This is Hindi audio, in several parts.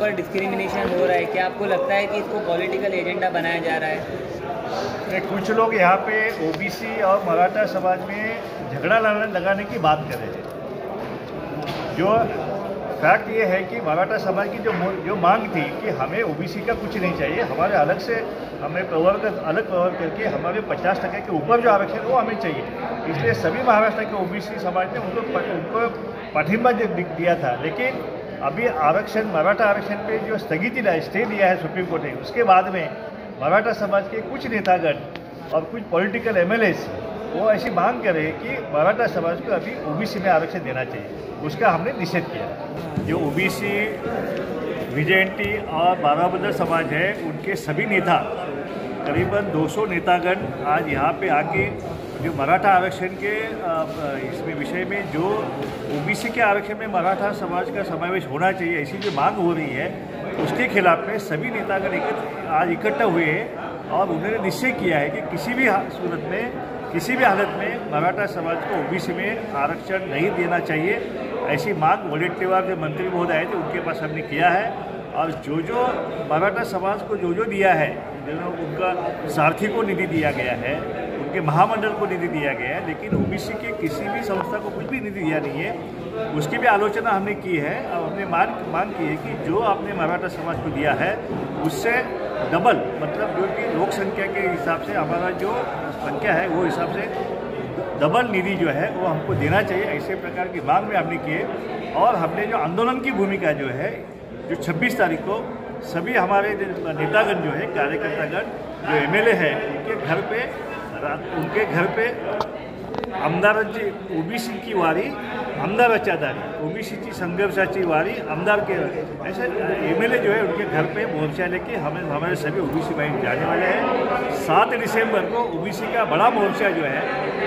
ऊपर डिस्क्रिमिनेशन हो रहा है, क्या आपको लगता है कि इसको पॉलिटिकल एजेंडा बनाया जा रहा है? कुछ लोग यहाँ पे ओबीसी और मराठा समाज में झगड़ा लगाने की बात कर रहे हैं। जो फैक्ट ये है कि मराठा समाज की जो मांग थी कि हमें ओबीसी का कुछ नहीं चाहिए, हमारे अलग से हमें अलग कवर करके हमारे 50% के ऊपर जो आरक्षण वो हमें चाहिए। इसलिए सभी महाराष्ट्र के ओबीसी समाज ने उनको पाठिंबा दिया था। लेकिन अभी आरक्षण, मराठा आरक्षण पे जो स्थगिति स्टे दिया है सुप्रीम कोर्ट ने, उसके बाद में मराठा समाज के कुछ नेतागण और कुछ पॉलिटिकल एमएलएस वो ऐसी मांग कर रहे हैं कि मराठा समाज को अभी ओबीसी में आरक्षण देना चाहिए। उसका हमने निषेध किया। जो ओबीसी, विजयंती और बाराबंदर समाज है, उनके सभी नेता, करीबन 200 नेतागण आज यहाँ पे आके जो मराठा आरक्षण के इसमें विषय में जो ओबीसी के आरक्षण में मराठा समाज का समावेश होना चाहिए, ऐसी जो मांग हो रही है, उसके खिलाफ में सभी नेतागण आज इकट्ठा हुए हैं और उन्होंने निश्चय किया है कि किसी भी सूरत में, किसी भी हालत में मराठा समाज को ओबीसी में आरक्षण नहीं देना चाहिए। ऐसी मांग वडेट्टीवार के मंत्री महोदय आए थे, उनके पास हमने किया है। और जो मराठा समाज को जो दिया है, जो उनका सारथी को निधि दिया गया है, उनके महामंडल को निधि दिया गया है, लेकिन ओबीसी के किसी भी संस्था को कुछ भी निधि दिया नहीं है। उसकी भी आलोचना हमने की है और हमने मांग की है कि जो आपने मराठा समाज को दिया है उससे डबल, मतलब जो कि लोक संख्या के हिसाब से हमारा जो संख्या है वो हिसाब से डबल निधि जो है वो हमको देना चाहिए। ऐसे प्रकार की मांग में हमने की है। और हमने जो आंदोलन की भूमिका जो है, जो 26 तारीख को सभी हमारे नेतागण जो है, कार्यकर्तागण, जो एमएलए है, उनके घर पे आमदारांची ओबीसीची वारी आमदाराच्या दारी, ओबीसीची संघर्षाची वारी आमदार के, ऐसे एमएलए जो है उनके घर पे मोर्चा लेके हमारे सभी ओबीसी भाई जाने वाले हैं। 7 दिसंबर को ओबीसी का बड़ा मोर्चा जो है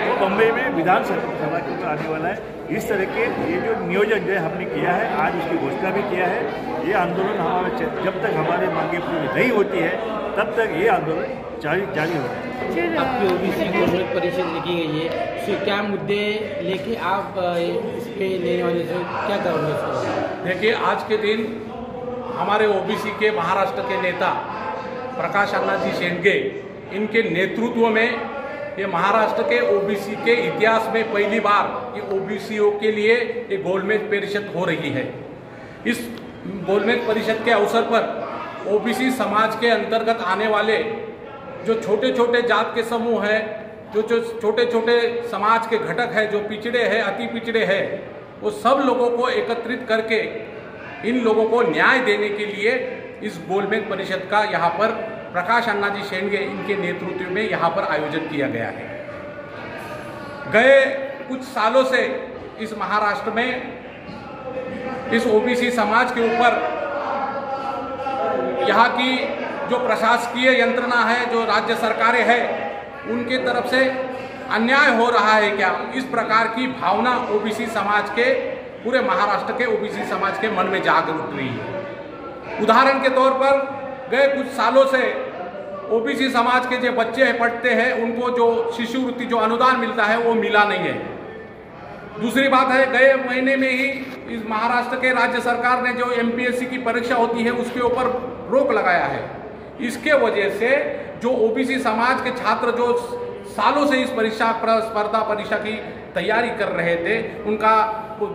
वो बम्बई में विधानसभा के ऊपर आने वाला है। इस तरह के ये जो नियोजन जो है हमने किया है, आज उसकी घोषणा भी किया है। ये आंदोलन हमारा जब तक हमारे मांगे पूरी नहीं होती है तब तक ये आंदोलन जारी होगा। आपकी ओबीसी गोलमेज परिषद लिखी गई है, उसके क्या मुद्दे लेके आप इस पे लेने वाले से क्या करोगे? देखिए, आज के दिन हमारे ओबीसी के महाराष्ट्र के नेता प्रकाश अण्णाजी शेंडगे, इनके नेतृत्व में ये महाराष्ट्र के ओबीसी के इतिहास में पहली बार ये ओबीसीओ के लिए ये गोलमेज परिषद हो रही है। इस गोलमेज परिषद के अवसर पर ओबीसी समाज के अंतर्गत आने वाले जो छोटे छोटे जात के समूह हैं, जो छोटे छोटे समाज के घटक है, जो पिछड़े हैं, अति पिछड़े हैं, वो सब लोगों को एकत्रित करके इन लोगों को न्याय देने के लिए इस गोलमेज परिषद का यहाँ पर प्रकाश अण्णाजी शेंडगे इनके नेतृत्व में यहाँ पर आयोजन किया गया है। गए कुछ सालों से इस महाराष्ट्र में इस ओबीसी समाज के ऊपर यहाँ की जो प्रशासकीय यंत्रणा है, जो राज्य सरकारें हैं, उनके तरफ से अन्याय हो रहा है क्या, इस प्रकार की भावना ओबीसी समाज के, पूरे महाराष्ट्र के ओबीसी समाज के मन में जाग उठ रही है। उदाहरण के तौर पर गए कुछ सालों से ओबीसी समाज के जो बच्चे पढ़ते हैं, उनको जो शिष्यवृत्ति, जो अनुदान मिलता है, वो मिला नहीं है। दूसरी बात है, गए महीने में ही इस महाराष्ट्र के राज्य सरकार ने जो एमपीएससी की परीक्षा होती है उसके ऊपर रोक लगाया है। इसके वजह से जो ओबीसी समाज के छात्र जो सालों से इस स्पर्धा परीक्षा की तैयारी कर रहे थे, उनका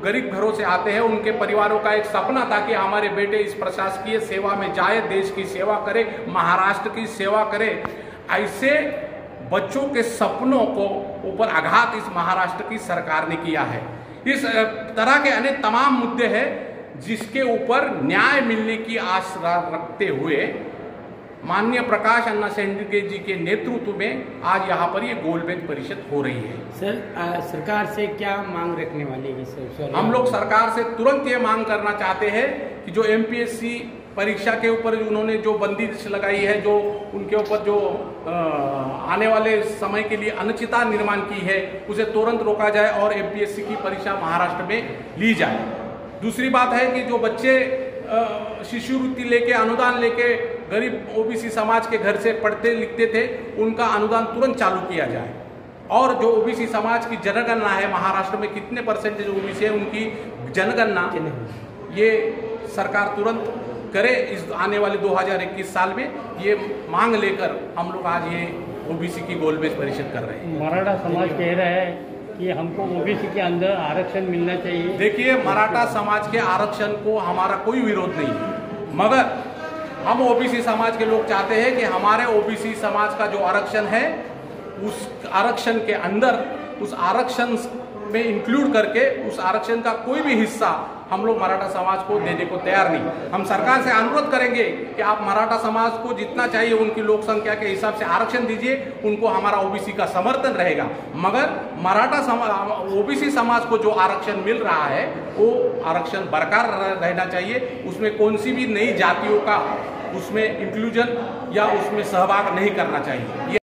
गरीब घरों से आते हैं, उनके परिवारों का एक सपना था कि हमारे बेटे इस प्रशासकीय सेवा में जाए, देश की सेवा करे, महाराष्ट्र की सेवा करे। ऐसे बच्चों के सपनों को ऊपर आघात इस महाराष्ट्र की सरकार ने किया है। इस तरह के अनेक तमाम मुद्दे हैं जिसके ऊपर न्याय मिलने की आस रखते हुए माननीय प्रकाश अण्णा शेंडगे जी के नेतृत्व में आज यहाँ पर ये गोलमेज परिषद हो रही है। सर, सरकार से क्या मांग रखने वाली है सर? हम लोग सरकार से तुरंत ये मांग करना चाहते हैं कि जो एमपीएससी परीक्षा के ऊपर उन्होंने जो बंदिश लगाई है, जो उनके ऊपर जो आने वाले समय के लिए अनिश्चितता निर्माण की है, उसे तुरंत रोका जाए और एमपीएससी की परीक्षा महाराष्ट्र में ली जाए। दूसरी बात है कि जो बच्चे शिष्यवृत्ति लेके, अनुदान लेके गरीब ओबीसी समाज के घर से पढ़ते लिखते थे, उनका अनुदान तुरंत चालू किया जाए। और जो ओबीसी समाज की जनगणना है, महाराष्ट्र में कितने परसेंटेज ओबीसी है, उनकी जनगणना ये सरकार तुरंत करे। इस आने वाले 2021 साल में ये मांग लेकर हम लोग आज ये ओबीसी की गोलमेज परिषद कर रहे हैं। मराठा समाज कह रहा है कि हमको ओबीसी के अंदर आरक्षण मिलना चाहिए। देखिए, मराठा समाज के आरक्षण को हमारा कोई विरोध नहीं है, मगर हम ओबीसी समाज के लोग चाहते हैं कि हमारे ओबीसी समाज का जो आरक्षण है उस आरक्षण के अंदर, उस आरक्षण में इंक्लूड करके उस आरक्षण का कोई भी हिस्सा हम लोग मराठा समाज को देने को तैयार नहीं। हम सरकार से अनुरोध करेंगे कि आप मराठा समाज को जितना चाहिए उनकी लोक संख्या के हिसाब से आरक्षण दीजिए, उनको हमारा ओबीसी का समर्थन रहेगा। मगर मराठा समाज, ओबीसी समाज को जो आरक्षण मिल रहा है वो आरक्षण बरकरार रहना चाहिए। उसमें कौन सी भी नई जातियों का उसमें इंक्लूजन या उसमें सहभाग नहीं करना चाहिए।